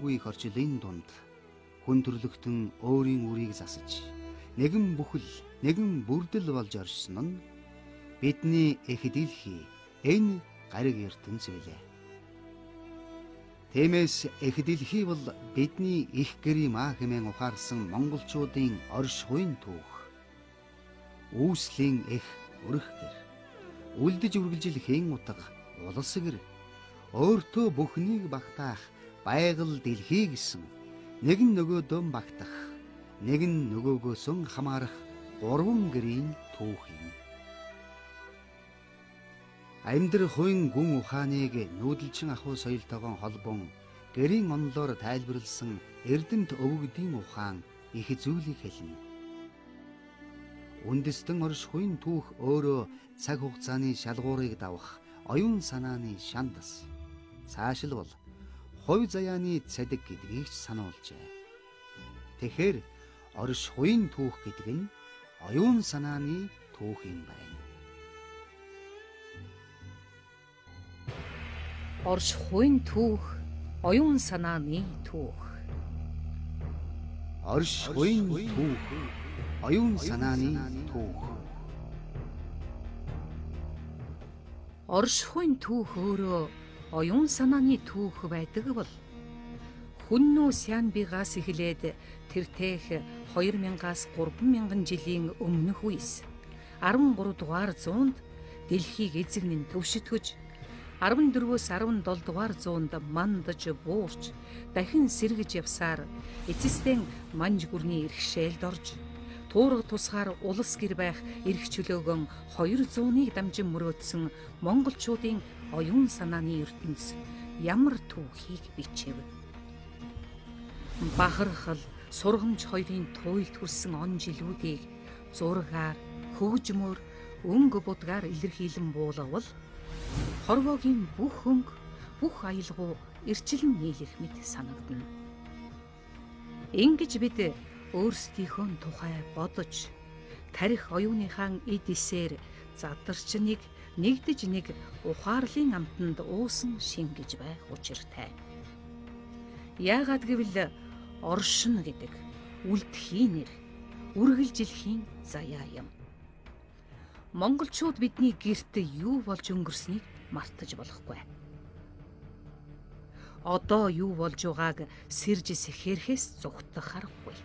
их орчлын дунд хүн төрлөختөн өөрийн үрийг засаж нэгэн бүхэл нэгэн бүрдэл болж оршсон нь бидний эх дэлхий энэ гариг ертөнц билээ. Тиймээс эх дэлхий бол бидний их гэрийн маа хэмээн ухаарсан монголчуудын оршихуйн түүх. Үүслийн эх өрх гэр, үлдэж үргэлжилхийн утга улс гэр, өөртөө бүхнийг багтаах байгал дэлхий гэсэн нэгэн нөгөөдөө багтах, нэгэн нөгөөгөөсөн хамаарах гурван гэрийн түүх юм. Амьдрах хуйн гүн ухааныг нүүдэлчин ахуй соёлтойгоо холбон гэрийн онолоор тайлбарлсан эрдэмт өвгдийн ухаан их зүйлийг хэлнэ. Үндэстэн оршихуйн түүх өөрөө цаг хугацааны шалгуурыг давах оюун санааны шандас. Цаашлбал хувь заяаны цадиг гэдгийг ч сануулжээ. Тэгэхээр оршихуйн түүх гэдэг нь оюун санааны түүх юм байна. Оршихуйн түүх, оюун санааны түүх. Оршихуйн түүх, оюун санааны түүх. Оршихуйн түүх өөрөө оюун санааны түүх байдаг бол хүннүү Сянбигаас эхлээд тэртех 2000-аас 3000 жилийн өмнөх үес 13 дугаар зуунд дэлхийг эзэгнэн төвшөтгөж 14-өөс 17 дугаар зуунд мандаж буурч дахин сэргэж явсаар эцэстэн манж гүрний иргэшээлд орж туурга тусгаар улс гэр байх эрх чөлөөгөн 200-ыг дамжин мөрөөдсөн монголчуудын оюун санааны ертөнц ямар түүхийг бичэв. Бахархал, сургамж хоёрын туйлд хүрсэн он жилүүдийг зургаар, хөгжмөөр, өнгө будгаар илэрхийлэн буулгавал хорвоогийн бүх хөнгө, бүх аялгау эрчилэн нийлэх мэт санагдана. Ингэж бид өөрсдийнхөө тухай бодож, тарих оюуныхаа эд эсээр задарч нэгдэж нэг ухаарлын амтанд уусан шингэж байх учиртай. Яагаад гэвэл оршин гэдэг үлдэхийн нэр, үргэлжилхийн заяа юм. Монголчууд бидний гэрт юу болж өнгөрснийг мартаж болохгүй. Одоо юу болж байгааг сэрж сэхэрхээс зүгтах аргагүй.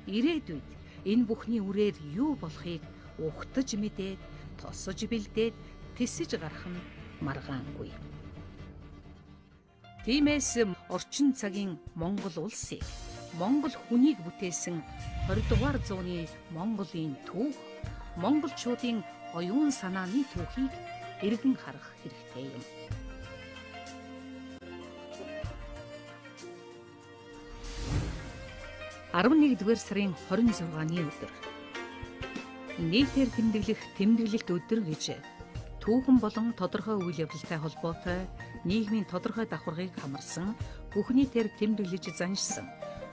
Ирээдүйд энэ бүхний үрээр юу болохыг ухтаж мэдээд, тосож бэлдээд, тэсэж гарах нь маргаангүй. Тиймээс орчин цагийн Монгол улсыг, Монгол хүнийг бүтээсэн 20 дугаар зууны Монголын түүх, монголчуудын оюун санааны түүхийг эргэн харах хэрэгтэй юм. Дэх сарын 26-ны өдөр нийтээр тэмдэглэлт өдөр гэж түүхэн болон тодорхой үйл явдалтай холбоотой нийгмийн тодорхой давхаргыг хамарсан бүх нийтээр тэмдэглэж заншсан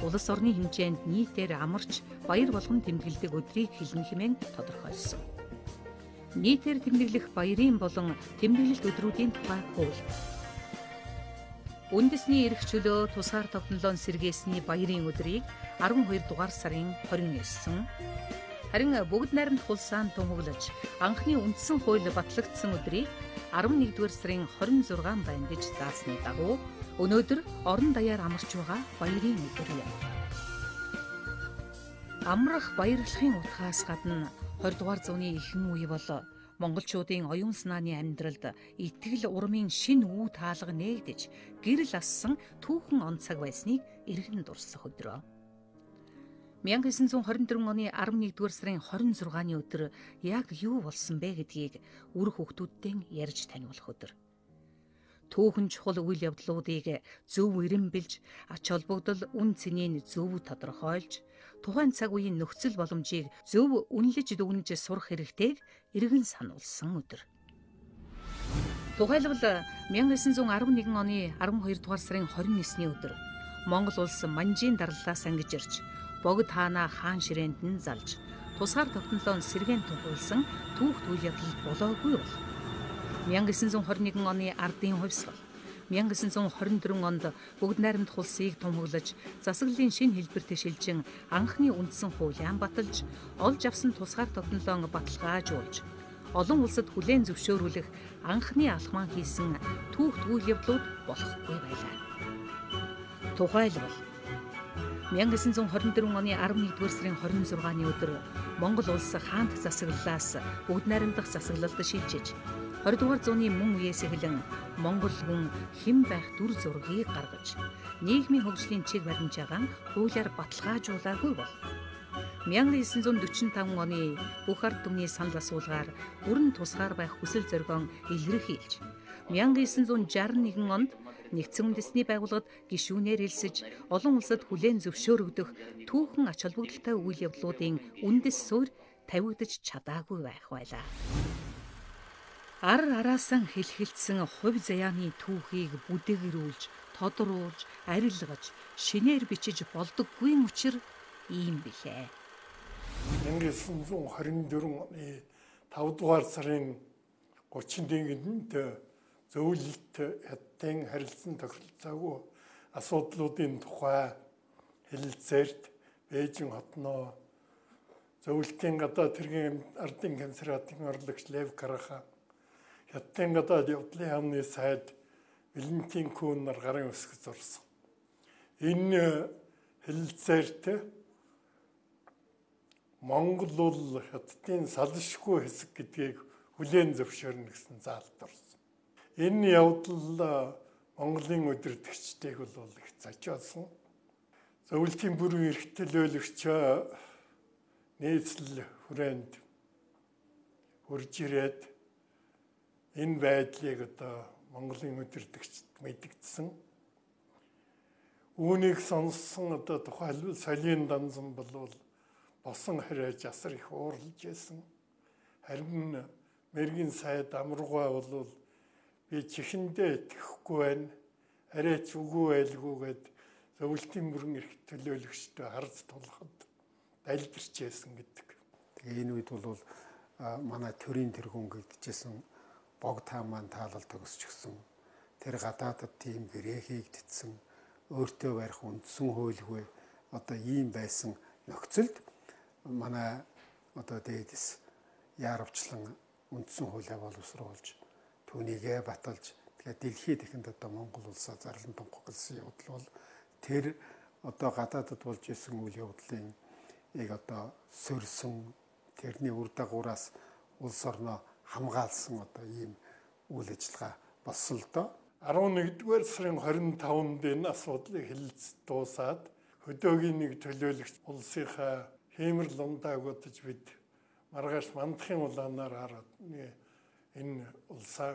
улс орны хэмжээнд нийтээр амарч баяр болгон тэмдэглэдэг өдрийг хэлнэ хэмээн тодорхойлсон. Нийтээр тэмдэглэх баярын болон тэмдэглэлт өдрүүдийн тухай хууль. Үндэсний эрх чөлөө тусгаар тогтнолоон сэргээсний баярын өдрийг 12 дугаар сарын 29, харин бүгд найрамдах улсаан тунхаглаж анхны үндсэн хууль батлагдсан өдрийг 11-р сарын 26 байна гэж заасны дагуу өнөөдөр орон даяар амарч байгаа баярын өдөр юм. Амрах баярлахын утгаас гадна 20 дугаар зууны ихэнх үе бол монголчуудын оюун санааны амьдралд итгэл урмын шинэ үе таалга нээгдэж гэрэл ассан түүхэн он цаг байсныг эргэн дурсах өдрөө. 1924 оны 11-р сарын 26-ны өдөр яг юу болсон бэ гэдгийг үр хүүхдүүдтэй ярьж таниулах өдөр. Түүхэн чухал үйл явдлуудыг зөв эренбэлж, ач холбогдол үн цэнийн зөв тодорхойлж, тухайн цаг үеийн нөхцөл боломжийг зөв үнэлж дүгнэж сурах хэрэгтэйг эргэн сануулсан өдөр. Тухайлбал 1911 оны 12 дугаар сарын 29-ны өдөр Монгол улс манжийн дарлалаас ангиж ирж, богд хаана хаан ширээнд нь залж, тусгаар тогтнолоон сэргээн тунхагласан түүхт үйл явдал болоогүй бол 1921 оны ардын хувьсгал, 1924 онд Бүгд найрамдах улсыг томхоглож, засаглалын шинэ хэлбэрт шилжин анхны үндсэн хуулиан баталж, олж авсан тусгаар тогтнолоо баталгаажуулж, олон улсад хүлээн зөвшөөрүүлэх анхны алхмаа хийсэн түүхт үйл явдлууд болохгүй байлаа. Тухайлбал 1924 оны 11-р сарын 26-ны өдөр Монгол улс хаант засаглалаас Бүгд найрамдах засаглалд шилжиж, 20-р зууны мөн үеэс эхлэн Монгол хүн хэн байх дүр зургийг гаргаж, нийгмийн хөгжлийн чиг баримжаагаа хуулиар баталгаажуулаагүй бол 1945 оны бүх ард түмний санал асуулгаар бүрэн тусгаар байх хүсэл зоригоо илэрхийлж, 1961 онд Нэгдсэн үндэсний байгууллагад гишүүнээр элсэж, олон улсад хүлээн зөвшөөрөгдөх түүхэн ач холбогдолтой үйл явдлуудын үндэс суурь тавигдаж чадаагүй байх байлаа. Ар араасан хэлхэлцсэн хувь заяаны түүхийг бүдэгрүүлж, тодруулж, арилгаж, шинээр бичиж болдоггүй учир ийм билээ. 1924 оны 5 дугаар сарын 31-нд зөвлөлт хятадын харилцан тохиролцоогүй асуудлуудын тухай хэлэлцээрт Бээжин хотноо зөвлөлтийн гадаад хэргийн ардын консервативын орлогч Лев Карахан, хятадын гадаад явдлын яамны сайд Валентин Кун нар гарын үсгэж зурсан. Энэ хэлэлцээрт Монгол бол хятадын салшгүй хэсэг гэдгийг хүлээн зөвшөөрнө гэсэн заалт орсон. Энэ явдал Монголын удирдагчдыг бол их зачаалсан. Зөвлөлтийн бүрэн эрх төлөөлөгч нийслэл хүрээнд хурж ирээд энэ байдлыг Монголын удирдагчд мэдгдсэн. Үүнийг сонссон тухайлбал Солийн Данзан бол босон хариж асар их уурлаж байсан. Харин Мэргэн сайд Амаргуй бол би чихэндээ итгэхгүй байна. Арайч үгүй байлгүйгээд зөвлөлтийн бүрэн эрх төлөөлөгчдөө харц тулахад дайлдэрч байсан гэдэг. Тэгээ энэ үед бол манай төрийн тэргүүн гэдгэжсэн богд хаан маань таалал төгсчихсөн. Тэр гадаадад тийм гэрээ хийгдсэн, өөртөө барих үндсэн хуульгүй ийм байсан нөхцөлд манай дээдэс яарвчлан үндсэн хуулиа боловсруулж, түүнийгээ баталж, тэгээд дэлхийд ихэнд Монгол улсаа зарлан тунхагласан явдал бол тэр гадаадад болж исэн үйл явдлын сөрсөн, тэрний үр дагавраас улс орноо хамгаалсан ийм үйл ажиллагаа болсон л доо. 11-р сарын 25-нд энэ асуудлыг хэлэлцэж дуусаад хөдөөгийн нэг төлөөлөгч улсынхаа хиймэр лундааг удаж бид маргааш мандахын улаанаар хараад энэ улсаа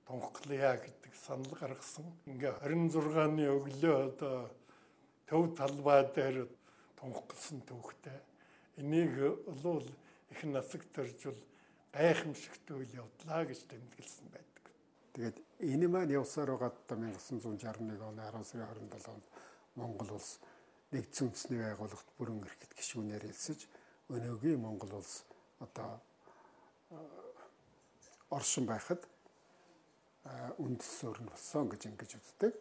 тунхаглая гэдэг санал гаргасан. Ингээ 26-ны өглөө төв талбай дээр тунхагласан түүхтэй. Энийг бол их насаг төржүүл гайхамшигт үйл явдлаа гэж тэмдэглэсэн байдаг. Тэгээд энэ маань явсаар байгаа 1961 оны 10 сарын 27-нд Монгол улс нэгдсэн үндэсний байгууллагт бүрэн эрхэт гишүүнээр элсэж, өнөөгийн Монгол улс оршин байхад үндэс суурь нь болсон гэж ингэж үздэг.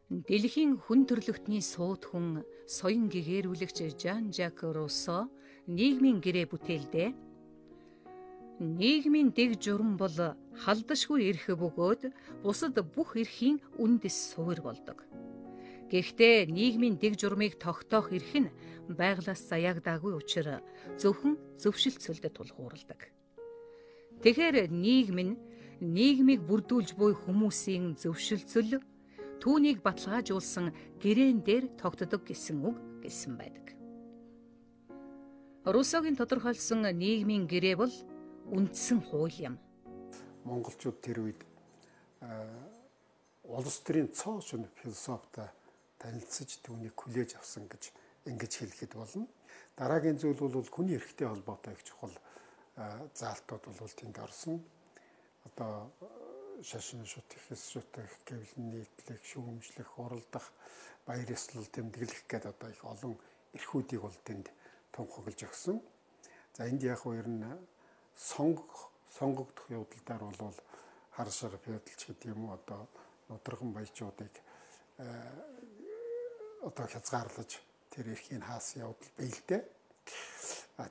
Дэлхийн хүн төрлөختний сууд хүн соён гэгэрүүлэгч Жан-Жак Руссо нийгмийн гэрээ бүтээлдээ нийгмийн дэг журам бол халдашгүй эрх бөгөөд бусад бүх эрхийн үндэс суурь болдог. Гэхдээ нийгмийн дэг журмыг тогтоох эрх нь байглаас заяагдаагүй учраас зөвхөн зөвшөлтсөлдөд тулгуурладаг. Тэгэхээр нийгэм нь нийгмийг бүрдүүлж буй хүмүүсийн зөвшөлтсөл түүнийг баталгаажуулсан гэрээн дээр тогтдог гэсэн үг гэсэн байдаг. Руссогийн тодорхойлсон нийгмийн гэрээ бол үндсэн хууль юм. Монголчууд тэр үед улс төрийн цоо шин философитой танилцж түүнийг хүлээж авсан гэж ингэж хэлэхэд болно. Дараагийн зүйл бол хүний эрхтэй холбоотой их чухал заалтууд бол тэнд орсон. Шашин шүтэх, шүтэх, гэвлэн нийтлэх, шүүмжлэх, уралдах, баяр ёслол тэмдэглэх гэдэг их олон эрхүүдийг бол тэнд тунхаглаж өгсөн. За энд яг ер нь сонгогдох явдалдаар бол хар шар бядалч гэдэг юм уу одоо нудраган баячуудыг одоо хязгаарлаж тэр эрхийн хаасан явдал биелдэ.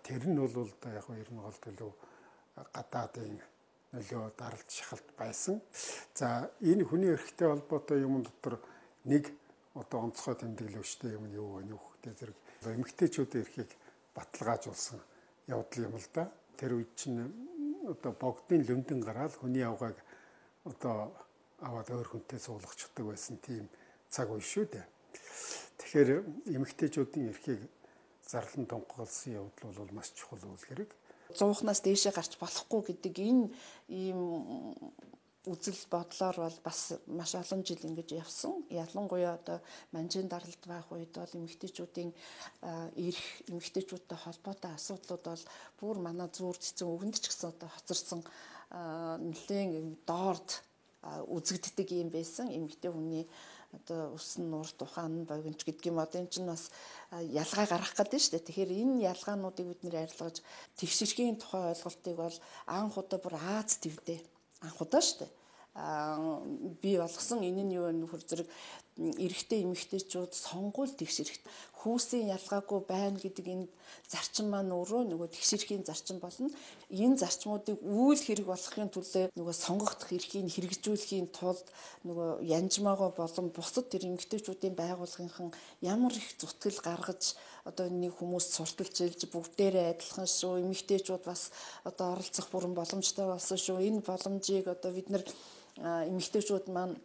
Тэр нь бол одоо яг ер нь гол төлөв гадаадын нөлөө даралт шахалт байсан. За энэ хүний эрхтэй холбоотой юм дотор нэг одоо онцгой тэмдэглэвчтэй юм нь юу вэ? Нөхөдөө зэрэг эмэгтэйчүүдийн эрхийг баталгаажуулсан явдал юм л да. Тэр үед чинь одоо богдын лүмдэн гараад хүний авгааг одоо аваад өөр хүнтэй суулгачдаг байсан тийм цаг үе шүү дээ. Тэгэхээр эмэгтэйчүүдийн эрхийг зарлан тунхагласан явдал бол маш чухал үйл хэрэг. 100-наас дээшээ гарч болохгүй гэдэг энэ ийм үзэл бодлоор бол бас маш олон жил ингэж явсан. Ялангуяа одоо манжийн даралт байх үед бол эмэгтэйчүүдийн эрх, эмэгтэйчүүдтэй холбоотой асуудлууд бол бүр манай зүүр цэцэн өвөнд ч гэсэн одоо хоцорсон нэлээд доорд үзэгддэг юм байсан. Эмэгтэй хүний одоо усан нуур тухайн богинч гэдэг юм одоо энэ чинь бас ялгаа гаргах гэдэг шүү дээ. Тэгэхээр энэ ялгаануудыг бид нэр арилгаж тэгшэрхийн тухай ойлголтыг бол анх удаа бүр Аз твдээ анх удаа шүү дээ. Би болгосон энэ нь юу вэ нөхөр зэрэг эрэгтэй эмэгтэйчүүд сонгуул тэгшэрхт хүүсийн ялгаагүй байна гэдэг энэ зарчим маань өөрөө нөгөө тэгшэрхийн зарчим болно. Энэ зарчмуудыг үйл хэрэг болгохын төлөө нөгөө сонгогдох эрхийг хэрэгжүүлэхийн тулд нөгөө янжмаагаа болон бусад тэр эмэгтэйчүүдийн байгууллагынхан ямар их зүтгэл гаргаж одоо нэг хүмүүс сурталж илж бүгдээрээ адилхан шүү. Эмэгтэйчүүд бас одоо оролцох бүрэн боломжтой болсон шүү. Энэ боломжийг одоо бид нар эмэгтэйчүүд маань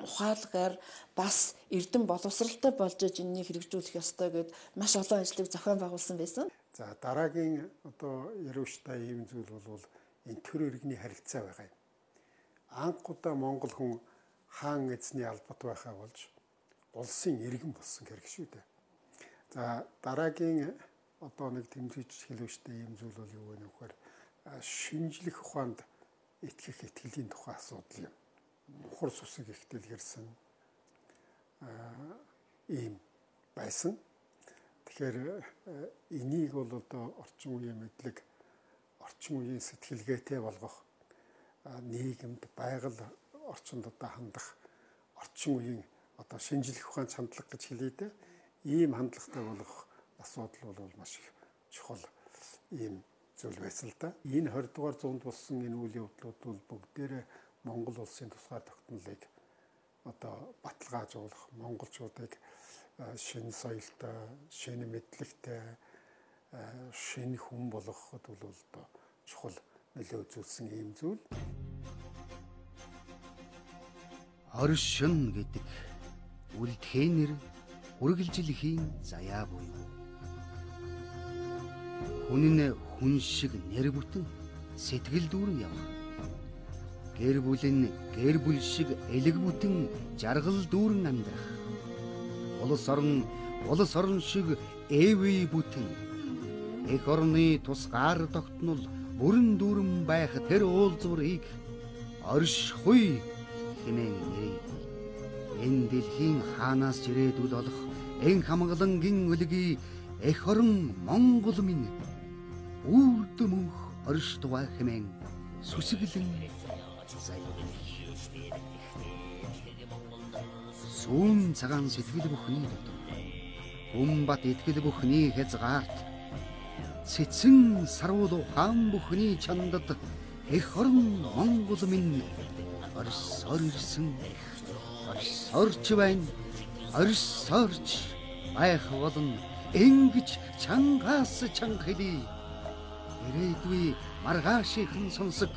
ухаалгаар бас эрдэм боловсралтай болж энэнийг хэрэгжүүлэх ёстой гэд маш олон ажлыг зохион байгуулсан байсан. За дараагийн одоо ярууштай ийм зүйл бол энэ төр иргэний харилцаа байгаа юм. Анх удаа Монгол хүн хаан эзний албат байхаа болж улсын иргэн болсон хэрэг шүү дээ. За дараагийн одоо нэг тэмцэж хэлвэжтэй ийм зүйл бол юу вэ нөхөр шинжлэх ухаанд итгэх итгэлийн тухай асуудал юм. Мухар сүсэг их дэлгэрсэн ийм байсан. Тэгэхээр энийг бол одоо орчин үеийн мэдлэг, орчин үеийн сэтгэлгээтэй болгох нийгэмд байгаль орчинд одоо хандах орчин үеийн одоо шинжлэх ухааны хандлага гэж хэлээ дээ. Ийм хандлагатай болгох асуудал бол маш их чухал ийм зүйл байсан л да. Энэ 20 дугаар зуунд болсон энэ үйл явдлууд бол бүгдээрээ Монгол улсын тусгай тогтнолыг одоо баталгаажуулах, монголчуудыг шинэ соёлтой, шинэ мэдлэгтэй, шинэ хүн болгоход бол одоо чухал нөлөө үзүүлсэн ийм зүйл. Оршин гэдэг үлдэхэнэр үргэлжилхийн заяа буюу хүн нь хүн шиг нэр бүтэн сэтгэл дүүрэн явах. Гэр бүл нь гэр бүл шиг элэг бүтэн жаргал дүүрэн амьдрах. Улс орон шиг эвэй бүтэн эх орны тусгаар тогтнол бүрэн дүүрэн байх тэр уулзврыг оршихуй хэмээн нэрийдэг. Энэ дэлхийн хаанаас ирээдүйд болох эн хамгаалангийн өлгий эх орон Монгол минь үрдмөнх оршдугай хэмээн сүсгэлэн сүүн цагаан сэтгэл бүхний дотор бат итгэл бүхний хязгаарт цэцэн сарвал хаан бүхний чандад эх орон Монгол минь орсоор ирсэн орсоорч байна орсоорч байх болон ингэж чангаас чанхили ирээдүй маргаашийн сонсог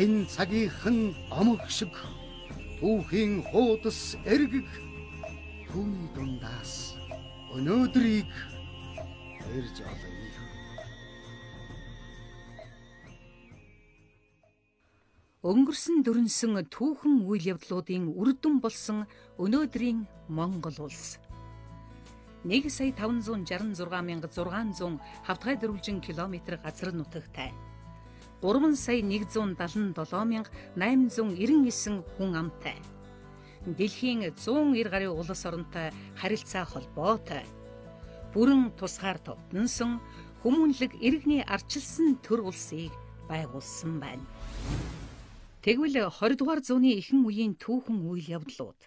энэ цагийн омог шиг түүхийн хуудас эргэг түүний дундаас өнөөдрийг ирж олъё. Өнгөрсөн дөрөнсөн түүхэн үйл явдлуудын үр дүн болсон өнөөдрийн Монгол улс. 1,566,600 хавтгай дөрвөлжин километр газар нутагтай. 3,177,899 хүн амтай. Дэлхийн 190 гаруй улс оронтой харилцаа холбоотой. Бүрэн тусгаар тогтносон хүмүүнлэг иргэний арчилсан төр улсыг байгуулсан байна. Тэгвэл 20 дугаар зууны ихэнх үеийн түүхэн үйл явдлууд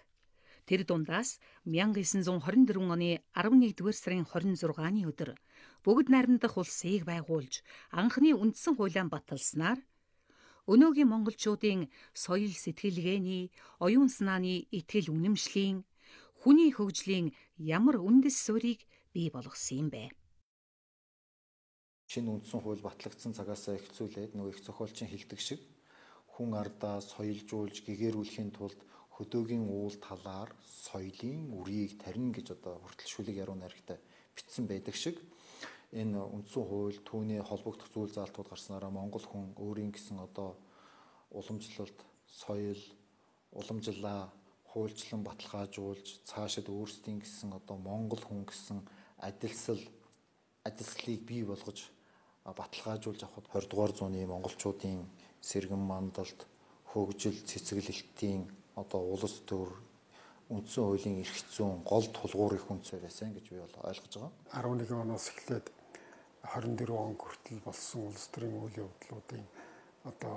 тэр дундаас 1924 оны 11-р сарын 26-ны өдөр бүгд найрамдах улсыг байгуулж анхны үндсэн хуулиа баталснаар өнөөгийн монголчуудын соёл сэтгэлгээний, оюун санааны итгэл үнэмшлийн, хүний хөгжлийн ямар үндэс суурийг бий болгосон юм бэ? Шинэ үндсэн хууль батлагдсан цагаас эхлүүлээд нөгөө их зохиолчийн хэлдэг шиг хүн ардаа соёлжуулж гэгэрүүлэхийн тулд хөдөөгийн уул талаар соёлын үрийг тарина гэж одоо хүртэл шүлэг яруу найрагтай бичсэн байдаг шиг энэ үндсэн хууль түүний холбогдох зүйл заалтууд гарснараа монгол хүн өөрийн гэсэн одоо уламжлалт, соёл, уламжлалаа хуульчлан баталгаажуулж цаашид өөрсдийн гэсэн одоо монгол хүн гэсэн адилслыг бий болгож баталгаажуулж авахд 20 дугаар зууны монголчуудын сэргэн мандалд хөгжил цэцэглэлтийн одоо улс төр үндсэн хуулийн эрх зүйн гол тулгуур их үнцээр байсан гэж би бол ойлгож байгаа. 11 оноос эхлээд 24 он хүртэл болсон улс төрийн үйл явдлуудын одоо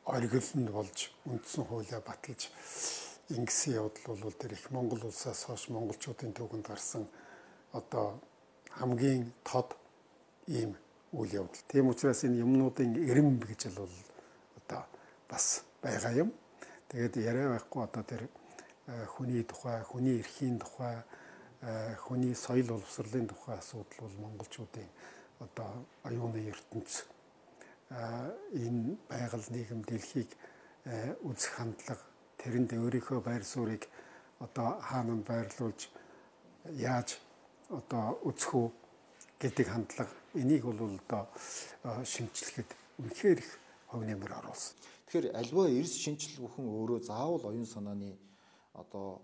оргилонд болж үндсэн хуулиа баталж ингэсэн явдал бол тэр их Монгол улсаас хойш монголчуудын төвөнд гарсан одоо хамгийн тод ийм үйл явдал. Тийм учраас энэ юмнуудын эрэм гэж бол одоо бас байгаа юм. Тэгээд яриа байхгүй одоо тэр хүний тухай, хүний эрхийн тухай, хүний соёл боловсролын тухай асуудал бол монголчуудын одоо оюуны ертөнц энэ байгаль нийгэм дэлхийг үзэх хандлага тэрэнд өөрийнхөө байр суурийг одоо хаананд байрлуулж яаж одоо үзэх үү гэдэг хандлага энийг бол одоо шинжлэхэд үнэхээр их хувь нэмэр оруулсан. Тэгэхээр альва эрс шинжил бүхэн өөрөө заавал оюун санааны одоо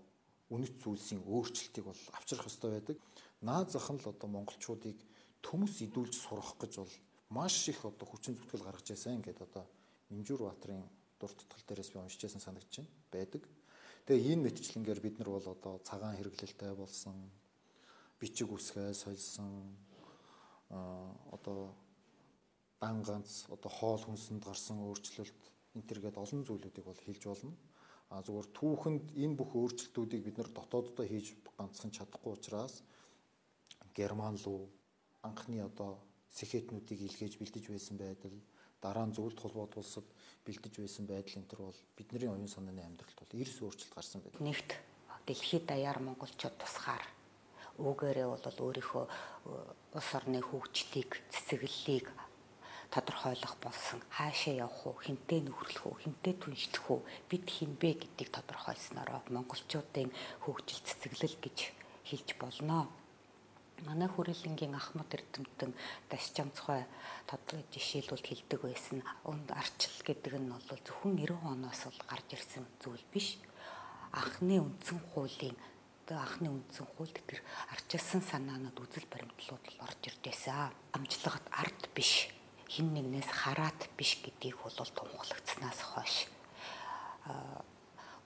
үнэт зүйлсийн өөрчлөлтийг бол авчрах ёстой байдаг. Наад зах нь л одоо монголчуудыг төмөс идүүлж сурах гэж бол маш их одоо хүчин зүтгэл гаргаж байсан гэдэг одоо Минжуур Баатарын дур тутгал дээрээс би уншиж байсан санагдаж байдаг. Тэгээ энэ мэтчлэнгээр бид нар бол одоо цагаан хэрэглэлтэй болсон, бичиг үсгээ сольсон, одоо дан ганц одоо хоол хүнсэнд гарсан өөрчлөлт энэ төргээд олон зүйлүүдийг бол хэлж болно. Зүгээр түүхэнд энэ бүх өөрчлөлтүүдийг бид нар дотооддоо хийж ганцхан чадахгүй учраас герман руу анхны одоо сэхэтнүүдийг илгээж бэлдэж байсан байдал, дараа нь зөвлөлт холбоот улсад бэлдэж байсан байдал энэ төр бол бидний оюун санааны амьдралд бол эрс өөрчлөлт гарсан байдаг. Нэгт дэлхийд даяар монголчууд тусгаар үүгээрээ бол өөрийнхөө улс орны хөгжлийг, цэцэглэлийг тодорхойлох болсон. Хаашаа явах уу, хинтээ нөхөрлөх үү, хинтээ түншлэх үү, бид хинбэ гэдгийг тодорхойлснороо монголчуудын хөгжил цэцэглэл гэж хэлж болно. Манай хүрээлэнгийн Ахмад Эрдэмтэн Дашчамцгой жишээлбэл хэлдэг байсан. Өнд арчил гэдэг нь бол зөвхөн 90 оноос бол гарч ирсэн зүйл биш. Анхны үндсэн хуулийн тэр арчилсан санаанууд үзэл баримтлууд л орж ирж байсан. Амжлагт ард биш, хин нэгнээс хараад биш гэдгийг бол тунхлагцснаас хойш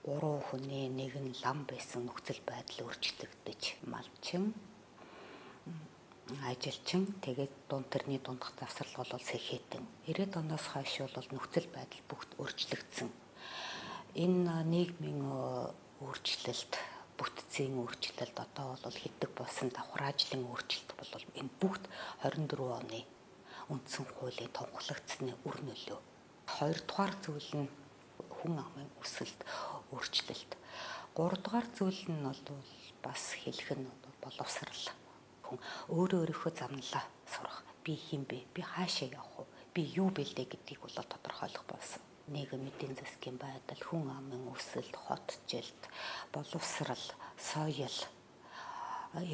3 хүний нэг нь лам байсан нөхцөл байдал өөрчлөгдөж малчин ажилчин тэгээд тэрний дундх завсрал бол сэхэтэн 90-ад оноос хойш бол нөхцөл байдал бүгд өөрчлөгдсөн. Энэ нийгмийн өөрчлөлт, бүтцийн өөрчлөлт одоо бол хэдэг болсон давхраажлын өөрчлөлт бол энэ бүгд 24 оны үндсэн хуулийн тунхлагдсны үр нөлөө. 2 дугаар зүйл нь хүн амын өсөлт, өөрчлөлт. 3 дугаар зүйл нь бол бас хэлэх нь боловсрал. Хүн өөрийнхөө замналаа сурах. Би хэн бэ? Би хаашаа явах вэ? Би юу бэлдээ гэдгийг бол тодорхойлох болсон. Нийгэм эдийн засгийн байдал, хүн амын өсөлт, хотжилт, боловсрал, соёл,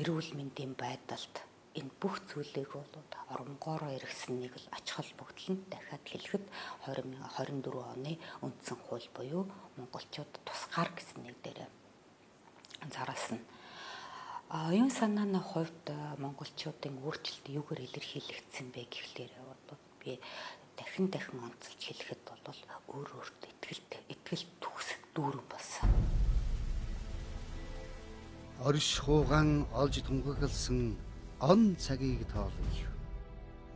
эрүүл мэндийн байдалд энэ бүх зүйлийг бол оронгоороо иргэсэн нэг л ач холбогдол нь дахиад хэлэхэд 2024 оны үндсэн хууль буюу монголчууд тусгаар гэсэн нэг дээр зарласан. Оюун санааны хувьд монголчуудын өөрчлөлт юугаар илэрхийлэгдсэн бэ гэхлээр би дахин онцолж хэлэхэд бол өөрөөрт итгэл төгс дүүрэн болсон. Орш хуугаан олж тунхагласан он цагийг тоолъё.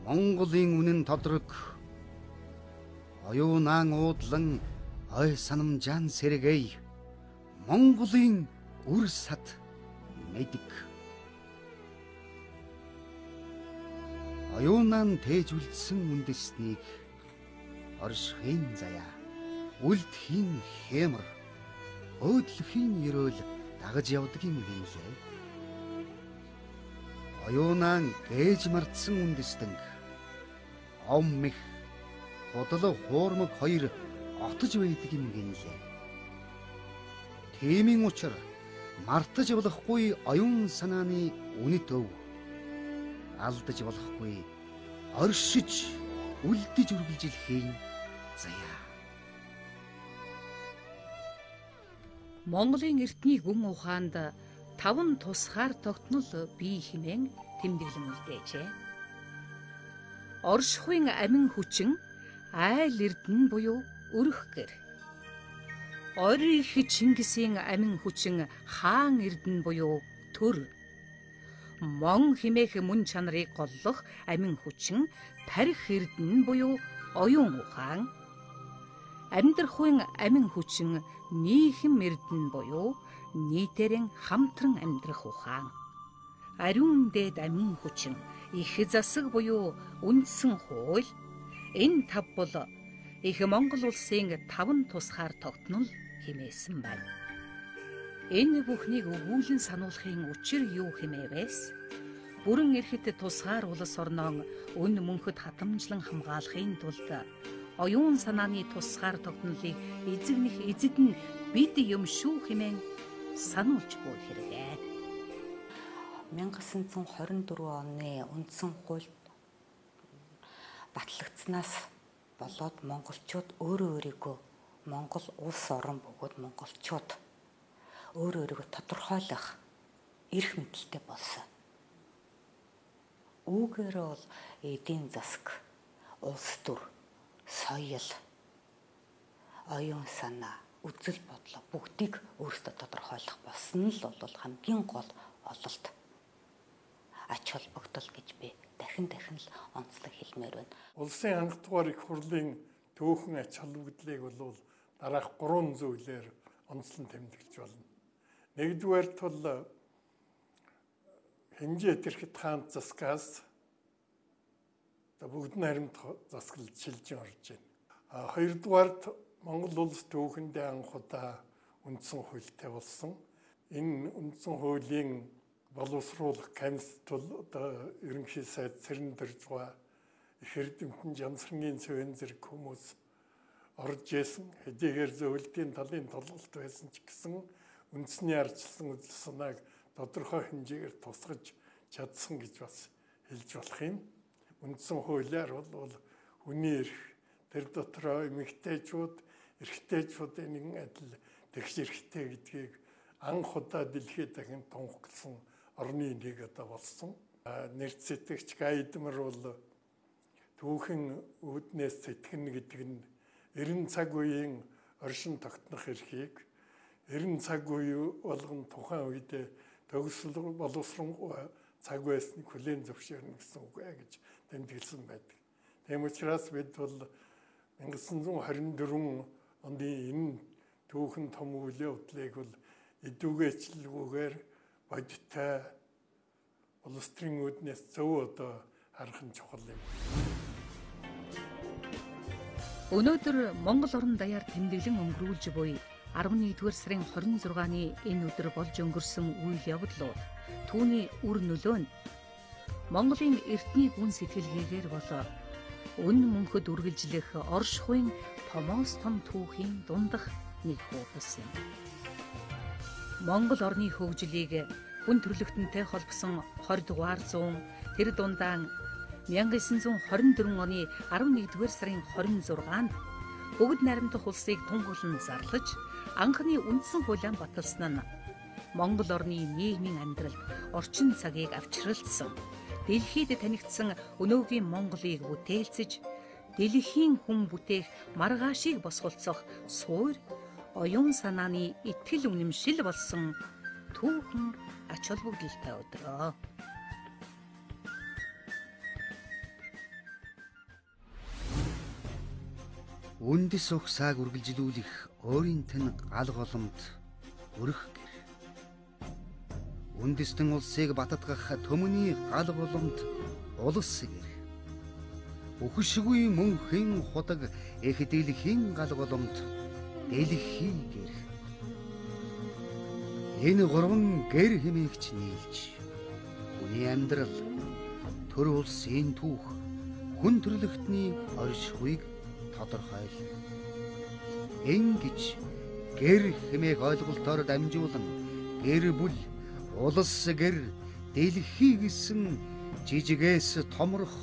Монголын үнэн тодрог оюунан уудлан ой санамжаан сэргэй Монголын үр сад мэдэг. Оюунан тээж үлдсэн үндэснийг оршихын заяа, үлдэхийн хэмэр, өөдлөхийн ерөөл дагаж явдаг юм гинлээ. Оюунан гээж мартсан үндэстэнг ом мэх бодлого хуурмаг хоёр отож байдаг юм гинлээ. Тиймийн учир мартаж болохгүй оюун санааны үнэт өв, алдаж болохгүй оршиж үлдэж үргэлжилхийн заяа. Монголын эртний гүн ухаанд 5 тусгаар тогтнол бий хэмээн тэмдэглэн үлдээжээ. Оршихуйн амин хүчин айл эрдэнэ буюу өрх гэр. Орийн их Чингисийн амин хүчин хаан эрдэнэ буюу төр. Мон химээх мөн чанарыг голлох амин хүчин тарих эрдэнэ буюу оюун ухаан. Амьдрахуйн амин хүчин нийхэм эрдэнэ буюу нийтээрэн хамтран амьдрах ухаан. Ариун дээд амин хүчин их засаг буюу үндсэн хууль. Энэ 5 бол их Монгол улсын 5 тусгаар тогтнол хэмээсэн байна. Энэ бүхнийг өгүүлэн сануулахын учир юу хэмээвээс? Бүрэн эрхэт тусгаар улс орноо өн мөнхөд хатамжлан хамгаалахын тулд оюун санааны тусгаар тогтнолыг эзэгнэх эзэд нь бид юм шүү хэмээн сануулж буй хэрэгээ. 1924 оны үндсэн хууль батлагдсанаас болоод монголчууд өөрийгөө Монгол улс орон бөгөөд монголчууд өөрийгөө тодорхойлох эрх мэдэлтэй болсон. Үүгээр бол эдийн засаг, улс төр, соёл, оюун санаа, үзэл бодлоо бүгдийг өөрсдөө тодорхойлох болсон л бол хамгийн гол ололт. Ач холбогдол гэж би дахин л онцлог хэлмээр байна. Улсын анх дугаар их хурлын төөхөн ач холбогдлыг бол дараах 3 зүйлээр онцлон тэмдэглэж байна. Нэгдүгээрт бол хэмжээ тэрхэд хаант засгаас бүгд наримт засгалд шилжин орж байна. Хоёрдугаарт Монгол улс төөхөндөө анх удаа үндсэн хуультай болсон. Энэ үндсэн хуулийн боловсруулах комиссд одоо ерөнхий сайд Цэрэн Дөржгаа, их эрдэмтэн Жансрангийн цэвэн зэрэг хүмүүс орж исэн. Хэдийгээр зөвлөлтийн талын толголт байсан ч гэсэн үндэсний ардчилсан үзэл санааг тодорхой хэмжээгээр тусгаж чадсан гэж бас хэлж болох юм. Үндсэн хуулиар бол хүний эрх, тэр дотроо эмэгтэйчүүд, эрэгтэйчүүдийн нэгэн адил тэгш эрхтэй гэдгийг анх удаа дэлхийд дахин тунхагласан орны нэг одоо болсон. Нэрт сэтгэгч Гайдмар бол түүхэн үүднээс сэтгэнэ гэдэг нь 90 цаг үеийн оршин тогтнох эрхийг 90 цаг үе болгон тухайн үед төгсөл боловсронгуй цаг байсныг хүлээн зөвшөөрнө гэсэн үг гэж тэмдэглэсэн байдаг. Тийм учраас бид бол 1924 оны энэ түүхэн том үйл явдлыг бол эдүгээчлэлгүйгээр бодиттой улс төрийн үүднээс зөв одоо харах нь чухал юм. Өнөөдөр Монгол орон даяар тэмдэглэн өнгөрүүлж буй 11-р сарын 26-ны энэ өдөр болж өнгөрсөн үйл явдал түүний үр нөлөө нь Монголын эртний гүн сэтгэлгээгээр болоо өн мөнхөд үргэлжлэх оршихуйн томоос том түүхийн дундах нэг хуудас юм. Монгол орны хөгжлийг хүн төрлөختөнтэй холбосон 20 дугаар зуун тэр дундаа 1924 оны 11-р сарын 26-нд бүгд найрамдах улсыг тунгалан зарлаж анхны үндсэн хуулиан баталсан нь Монгол орны нийгмийн амьдралд орчин цагийг авчралцсан, дэлхийд танигдсан өнөөгийн Монголыг бүтээлцэж, дэлхийн хүн бүтээх маргаашийг босголцох суур, оюун санааны итгэл үнэмшил болсон түүхэн ач холбогдолтой өдрөө. Үндэс ухсааг үргэлжлүүлэх өөрийн тань гал голомт өрөх гэр. Үндэстэн улсыг баттгах төмний гал голомт улс гэр. Үхшгүй мөнхийн худаг их дэлхийн гал голомт дэлхий гэр. Энэ гурван гэр хэмээгч нийлж хүний амьдрал төр улсын түүх хүн төрлөختний оршихуйг тодорхойл. Ингэж гэр хэмээх ойлголтоор дамжуулан гэр бүл, улс гэр, дэлхий гэсэн жижигээс томрох,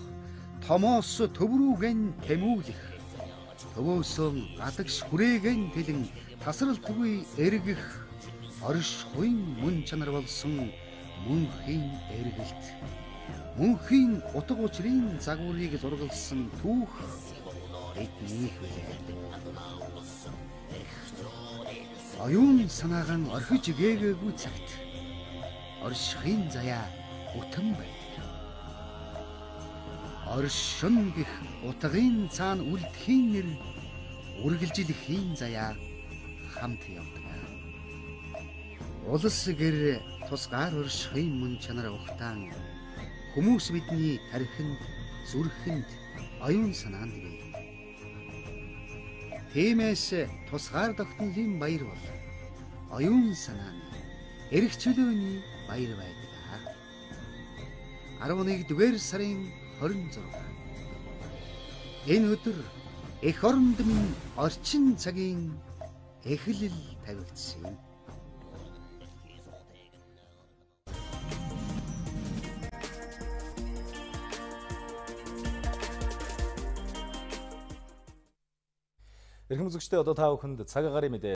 томоос төврүүгэн тэмүүлэх, төвөөсөө гадагш хүрээгэн тэлэн тасралтгүй эргэх оршихуйн мөн чанар болсон мөнхийн эргэлт. Мөнхийн утга учирын загварыг зургалсан түүх эднийх байлаа. Оюун санаагаан орхиж гээгээгүй цагт оршихын заяа утан байдаг. Оршин гэх утгын цаана үлдэхийн нэр үргэлжилэхийн заяа хамт явдаг. Улс гэр тусгаар оршихын мөн чанар ухтаан хүмүүс бидний тархинд, зүрхэнд, оюун санаанд бий. Тиймээс тусгаар тогтнолын баяр бол оюун санааны, эрх чөлөөний баяр байдаг. 11-р сарын 26. Энэ өдөр эх оронд минь орчин цагийн эхлэл тавигдсан юм. Эрхэм үзэгчдээ одоо та бүхэнд цаг агаарын мэдээ